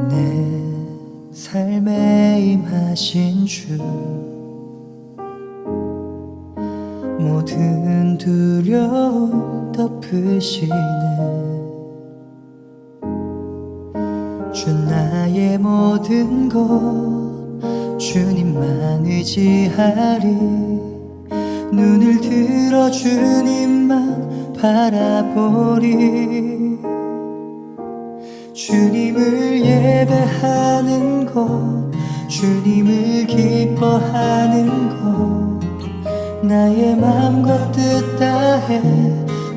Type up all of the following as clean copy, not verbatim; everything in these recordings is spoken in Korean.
내 삶에 임하신 주, 모든 두려움 덮으시네. 주 나의 모든 것 주님만 의지하리. 눈을 들어 주님만 바라보리. 주님을 예배하는 것, 주님을 기뻐하는 것, 나의 맘과 뜻 다해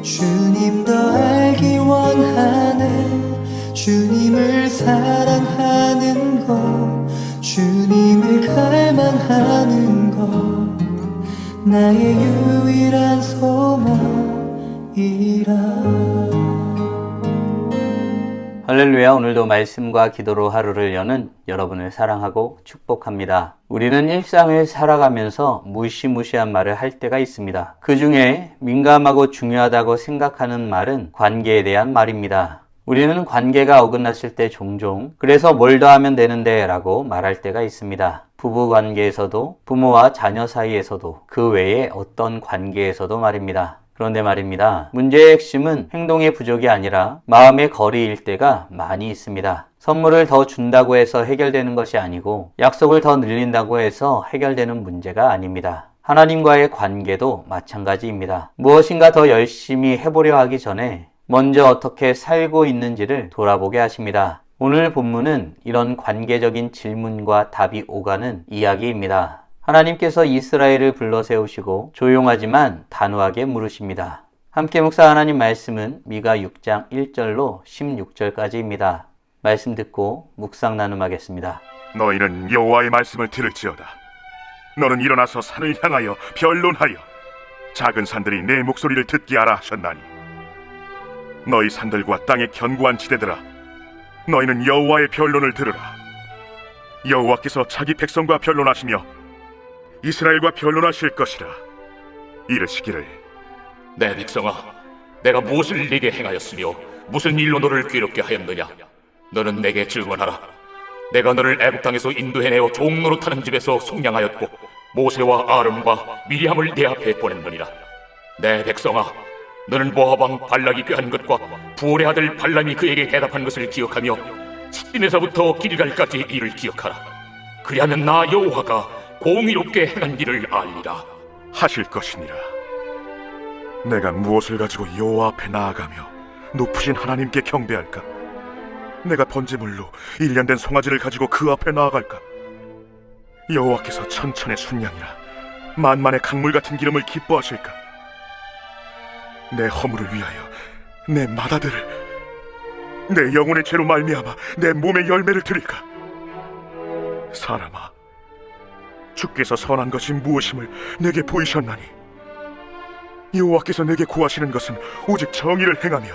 주님 더 알기 원하네. 주님을 사랑하는 것, 주님을 갈망하는 것, 나의 유일한 소망이라. 할렐루야. 오늘도 말씀과 기도로 하루를 여는 여러분을 사랑하고 축복합니다. 우리는 일상을 살아가면서 무시무시한 말을 할 때가 있습니다. 그 중에 민감하고 중요하다고 생각하는 말은 관계에 대한 말입니다. 우리는 관계가 어긋났을 때 종종 그래서 뭘 더 하면 되는데 라고 말할 때가 있습니다. 부부 관계에서도 부모와 자녀 사이에서도 그 외에 어떤 관계에서도 말입니다. 그런데 말입니다. 문제의 핵심은 행동의 부족이 아니라 마음의 거리일 때가 많이 있습니다. 선물을 더 준다고 해서 해결되는 것이 아니고 약속을 더 늘린다고 해서 해결되는 문제가 아닙니다. 하나님과의 관계도 마찬가지입니다. 무엇인가 더 열심히 해보려 하기 전에 먼저 어떻게 살고 있는지를 돌아보게 하십니다. 오늘 본문은 이런 관계적인 질문과 답이 오가는 이야기입니다. 하나님께서 이스라엘을 불러 세우시고 조용하지만 단호하게 물으십니다. 함께 묵상 하나님 말씀은 미가 6장 1절로 16절까지입니다. 말씀 듣고 묵상 나눔하겠습니다. 너희는 여호와의 말씀을 들을지어다. 너는 일어나서 산을 향하여 변론하여 작은 산들이 내 목소리를 듣게 하라 하셨나니, 너희 산들과 땅의 견고한 지대들아, 너희는 여호와의 변론을 들으라. 여호와께서 자기 백성과 변론하시며 이스라엘과 변론하실 것이라. 이르시기를, 내 백성아, 내가 무엇을 네게 행하였으며 무슨 일로 너를 괴롭게 하였느냐? 너는 내게 질문하라. 내가 너를 애굽 땅에서 인도해내어 종노릇하는 집에서 속량하였고 모세와 아론과 미리암을 내 앞에 보냈느니라. 내 백성아, 너는 모압 왕 발락이 꾀한 것과 부올의 아들 발람이 그에게 대답한 것을 기억하며 시딤에서부터 길갈까지 일을 기억하라. 그리하면 나 여호와가 공의롭게 행한 일을 알리라 하실 것이니라. 내가 무엇을 가지고 여호와 앞에 나아가며 높으신 하나님께 경배할까? 내가 번제물로 1년 된 송아지를 가지고 그 앞에 나아갈까? 여호와께서 천천의 순양이라 만만의 강물 같은 기름을 기뻐하실까? 내 허물을 위하여 내 맏아들을, 내 영혼의 죄로 말미암아 내 몸의 열매를 드릴까? 사람아, 주께서 선한 것이 무엇임을 내게 보이셨나니, 여호와께서 내게 구하시는 것은 오직 정의를 행하며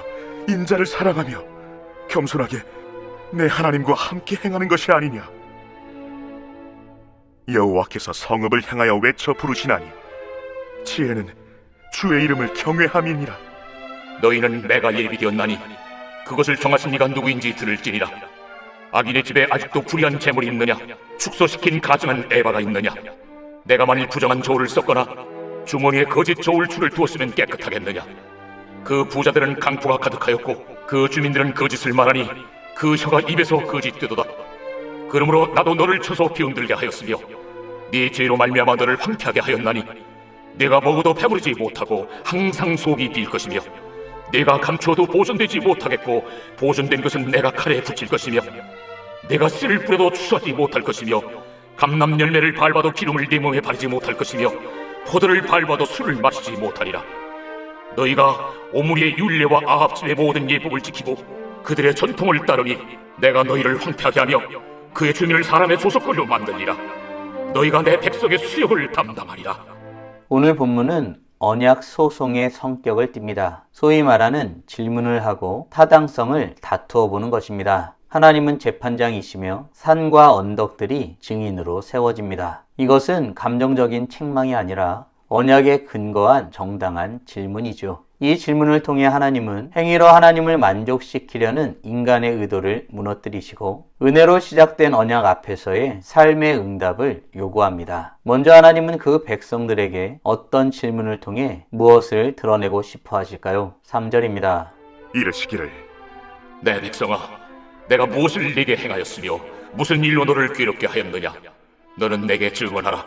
인자를 사랑하며 겸손하게 내 하나님과 함께 행하는 것이 아니냐. 여호와께서 성읍을 향하여 외쳐 부르시나니, 지혜는 주의 이름을 경외함이니라. 너희는 내가 예비 되었나니 그것을 정하신 이가 누구인지 들을지니라. 악인의 집에 아직도 불의한 재물이 있느냐? 축소시킨 가증한 에바가 있느냐? 내가 만일 부정한 저울을 썼거나 주머니에 거짓 저울 줄을 두었으면 깨끗하겠느냐? 그 부자들은 강포가 가득하였고 그 주민들은 거짓을 말하니 그 혀가 입에서 거짓되도다. 그러므로 나도 너를 쳐서 병들게 하였으며 네 죄로 말미암아 너를 황폐하게 하였나니, 내가 먹어도 배부르지 못하고 항상 속이 빌 것이며, 내가 감추어도 보존되지 못하겠고 보존된 것은 내가 칼에 붙일 것이며, 내가 씨를 뿌려도 추수하지 못할 것이며, 감람 열매를 밟아도 기름을 네 몸에 바르지 못할 것이며, 포도를 밟아도 술을 마시지 못하리라. 너희가 오므리의 율례와 아합 집의 모든 예법을 지키고 그들의 전통을 따르니 내가 너희를 황폐하게 하며 그의 주민을 사람의 조석거리로 만들리라. 너희가 내 백성의 수욕을 담당하리라. 오늘 본문은 언약 소송의 성격을 띱니다. 소위 말하는 질문을 하고 타당성을 다투어 보는 것입니다. 하나님은 재판장이시며 산과 언덕들이 증인으로 세워집니다. 이것은 감정적인 책망이 아니라 언약에 근거한 정당한 질문이죠. 이 질문을 통해 하나님은 행위로 하나님을 만족시키려는 인간의 의도를 무너뜨리시고 은혜로 시작된 언약 앞에서의 삶의 응답을 요구합니다. 먼저 하나님은 그 백성들에게 어떤 질문을 통해 무엇을 드러내고 싶어 하실까요? 3절입니다. 이르시기를 내 백성아, 내가 무엇을 네게 행하였으며 무슨 일로 너를 괴롭게 하였느냐? 너는 내게 질문하라.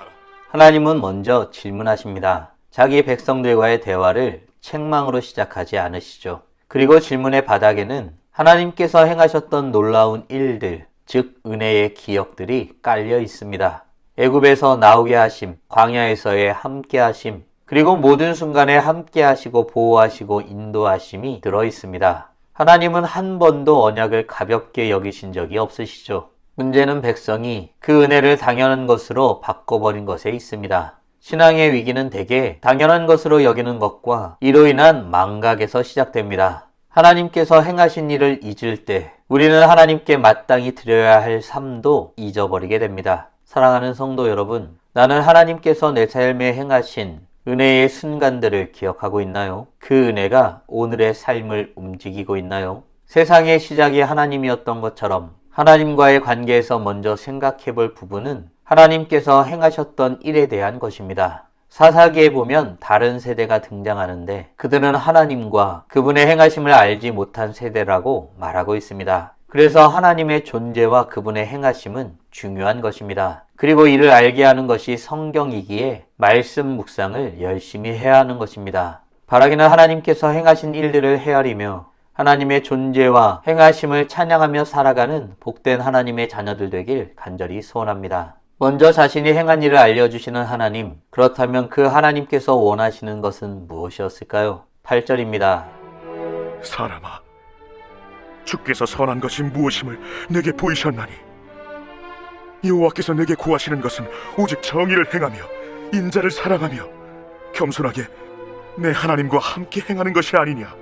하나님은 먼저 질문하십니다. 자기 백성들과의 대화를 책망으로 시작하지 않으시죠. 그리고 질문의 바닥에는 하나님께서 행하셨던 놀라운 일들, 즉 은혜의 기억들이 깔려 있습니다. 애굽에서 나오게 하심, 광야에서의 함께 하심, 그리고 모든 순간에 함께 하시고 보호하시고 인도하심이 들어 있습니다. 하나님은 한 번도 언약을 가볍게 여기신 적이 없으시죠. 문제는 백성이 그 은혜를 당연한 것으로 바꿔버린 것에 있습니다. 신앙의 위기는 대개 당연한 것으로 여기는 것과 이로 인한 망각에서 시작됩니다. 하나님께서 행하신 일을 잊을 때 우리는 하나님께 마땅히 드려야 할 삶도 잊어버리게 됩니다. 사랑하는 성도 여러분, 나는 하나님께서 내 삶에 행하신 은혜의 순간들을 기억하고 있나요? 그 은혜가 오늘의 삶을 움직이고 있나요? 세상의 시작이 하나님이었던 것처럼 하나님과의 관계에서 먼저 생각해 볼 부분은 하나님께서 행하셨던 일에 대한 것입니다. 사사기에 보면 다른 세대가 등장하는데 그들은 하나님과 그분의 행하심을 알지 못한 세대라고 말하고 있습니다. 그래서 하나님의 존재와 그분의 행하심은 중요한 것입니다. 그리고 이를 알게 하는 것이 성경이기에 말씀 묵상을 열심히 해야 하는 것입니다. 바라기는 하나님께서 행하신 일들을 헤아리며 하나님의 존재와 행하심을 찬양하며 살아가는 복된 하나님의 자녀들 되길 간절히 소원합니다. 먼저 자신이 행한 일을 알려주시는 하나님, 그렇다면 그 하나님께서 원하시는 것은 무엇이었을까요? 8절입니다. 사람아, 주께서 선한 것이 무엇임을 내게 보이셨나니 여호와께서 내게 구하시는 것은 오직 정의를 행하며 인자를 사랑하며 겸손하게 내 하나님과 함께 행하는 것이 아니냐.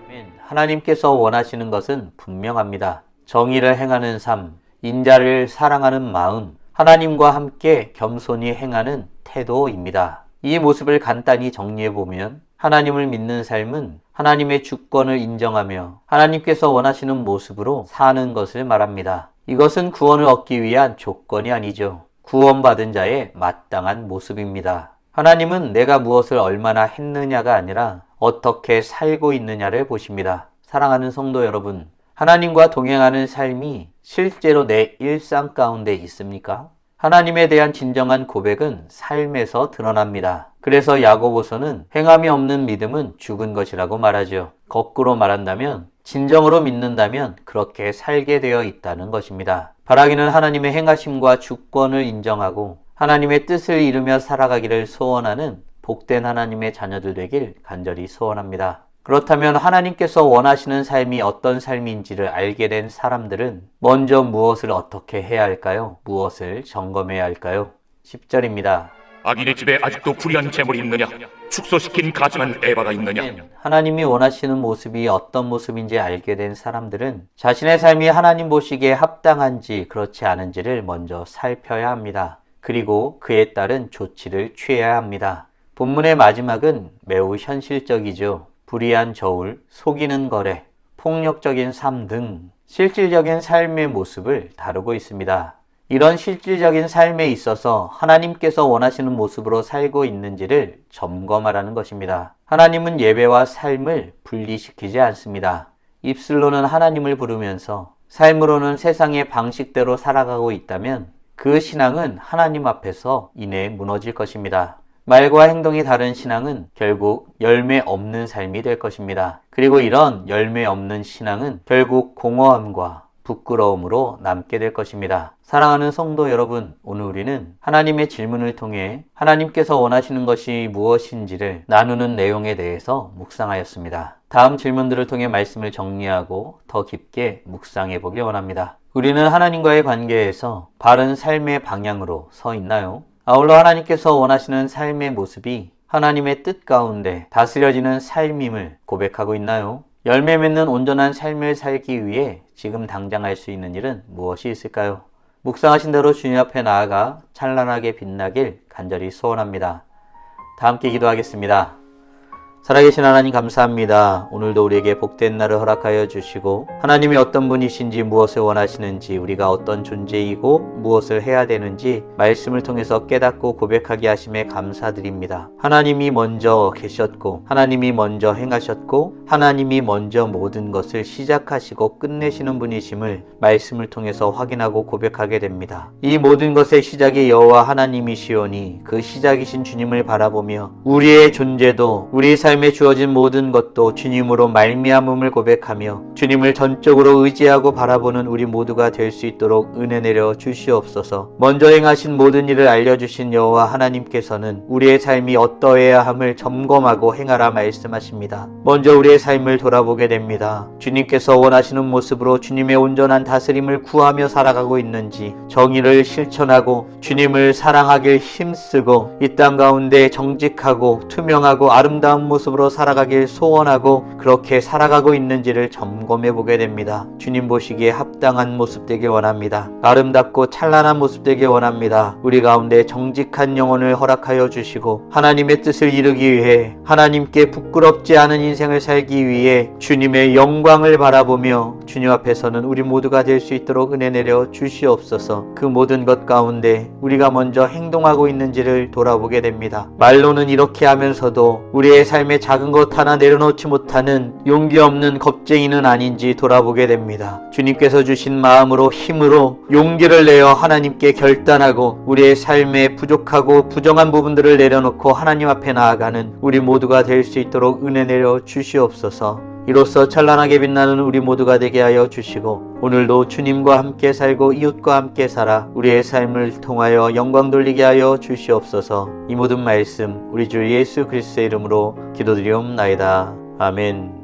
하나님께서 원하시는 것은 분명합니다. 정의를 행하는 삶, 인자를 사랑하는 마음, 하나님과 함께 겸손히 행하는 태도입니다. 이 모습을 간단히 정리해보면 하나님을 믿는 삶은 하나님의 주권을 인정하며 하나님께서 원하시는 모습으로 사는 것을 말합니다. 이것은 구원을 얻기 위한 조건이 아니죠. 구원받은 자의 마땅한 모습입니다. 하나님은 내가 무엇을 얼마나 했느냐가 아니라 어떻게 살고 있느냐를 보십니다. 사랑하는 성도 여러분, 하나님과 동행하는 삶이 실제로 내 일상 가운데 있습니까? 하나님에 대한 진정한 고백은 삶에서 드러납니다. 그래서 야고보서는 행함이 없는 믿음은 죽은 것이라고 말하죠. 거꾸로 말한다면 진정으로 믿는다면 그렇게 살게 되어 있다는 것입니다. 바라기는 하나님의 행하심과 주권을 인정하고 하나님의 뜻을 이루며 살아가기를 소원하는 복된 하나님의 자녀들 되길 간절히 소원합니다. 그렇다면 하나님께서 원하시는 삶이 어떤 삶인지를 알게 된 사람들은 먼저 무엇을 어떻게 해야 할까요? 무엇을 점검해야 할까요? 10절입니다. 악인의 집에 아직도 불의한 재물이 있느냐? 축소시킨 가증한 에바가 있느냐? 하나님이 원하시는 모습이 어떤 모습인지 알게 된 사람들은 자신의 삶이 하나님 보시기에 합당한지 그렇지 않은지를 먼저 살펴야 합니다. 그리고 그에 따른 조치를 취해야 합니다. 본문의 마지막은 매우 현실적이죠. 불의한 저울, 속이는 거래, 폭력적인 삶 등 실질적인 삶의 모습을 다루고 있습니다. 이런 실질적인 삶에 있어서 하나님께서 원하시는 모습으로 살고 있는지를 점검하라는 것입니다. 하나님은 예배와 삶을 분리시키지 않습니다. 입술로는 하나님을 부르면서 삶으로는 세상의 방식대로 살아가고 있다면 그 신앙은 하나님 앞에서 이내 무너질 것입니다. 말과 행동이 다른 신앙은 결국 열매 없는 삶이 될 것입니다. 그리고 이런 열매 없는 신앙은 결국 공허함과 부끄러움으로 남게 될 것입니다. 사랑하는 성도 여러분, 오늘 우리는 하나님의 질문을 통해 하나님께서 원하시는 것이 무엇인지를 나누는 내용에 대해서 묵상하였습니다. 다음 질문들을 통해 말씀을 정리하고 더 깊게 묵상해 보길 원합니다. 우리는 하나님과의 관계에서 바른 삶의 방향으로 서 있나요? 아울러 하나님께서 원하시는 삶의 모습이 하나님의 뜻 가운데 다스려지는 삶임을 고백하고 있나요? 열매 맺는 온전한 삶을 살기 위해 지금 당장 할 수 있는 일은 무엇이 있을까요? 묵상하신 대로 주님 앞에 나아가 찬란하게 빛나길 간절히 소원합니다. 다 함께 기도하겠습니다. 살아계신 하나님 감사합니다. 오늘도 우리에게 복된 날을 허락하여 주시고 하나님이 어떤 분이신지 무엇을 원하시는지 우리가 어떤 존재이고 무엇을 해야 되는지 말씀을 통해서 깨닫고 고백하게 하심에 감사드립니다. 하나님이 먼저 계셨고 하나님이 먼저 행하셨고 하나님이 먼저 모든 것을 시작하시고 끝내시는 분이심을 말씀을 통해서 확인하고 고백하게 됩니다. 이 모든 것의 시작이 여호와 하나님이시오니 그 시작이신 주님을 바라보며 우리의 존재도 우리 삶에 주어진 모든 것도 주님으로 말미암음을 고백하며 주님을 전적으로 의지하고 바라보는 우리 모두가 될 수 있도록 은혜 내려 주시옵소서. 먼저 행하신 모든 일을 알려주신 여호와 하나님께서는 우리의 삶이 어떠해야 함을 점검하고 행하라 말씀하십니다. 먼저 우리의 삶을 돌아보게 됩니다. 주님께서 원하시는 모습으로 주님의 온전한 다스림을 구하며 살아가고 있는지, 정의를 실천하고 주님을 사랑하길 힘쓰고 이 땅 가운데 정직하고 투명하고 아름다운 모습으로 살아가길 소원하고 그렇게 살아가고 있는지를 점검해 보게 됩니다. 주님 보시기에 합당한 모습 되길 원합니다. 아름답고 찬란한 모습 되길 원합니다. 우리 가운데 정직한 영혼을 허락하여 주시고 하나님의 뜻을 이루기 위해 하나님께 부끄럽지 않은 인생을 살기 위해 주님의 영광을 바라보며 주님 앞에서는 우리 모두가 될 수 있도록 은혜 내려 주시옵소서. 그 모든 것 가운데 우리가 먼저 행동하고 있는지를 돌아보게 됩니다. 말로는 이렇게 하면서도 우리의 삶에 작은 것 하나 내려놓지 못하는 용기 없는 겁쟁이는 아닌지 돌아보게 됩니다. 주님께서 주신 마음으로 힘으로 용기를 내어 하나님께 결단하고 우리의 삶에 부족하고 부정한 부분들을 내려놓고 하나님 앞에 나아가는 우리 모두가 될 수 있도록 은혜 내려 주시옵소서. 이로써 찬란하게 빛나는 우리 모두가 되게 하여 주시고 오늘도 주님과 함께 살고 이웃과 함께 살아 우리의 삶을 통하여 영광 돌리게 하여 주시옵소서. 이 모든 말씀 우리 주 예수 그리스도의 이름으로 기도드리옵나이다. 아멘.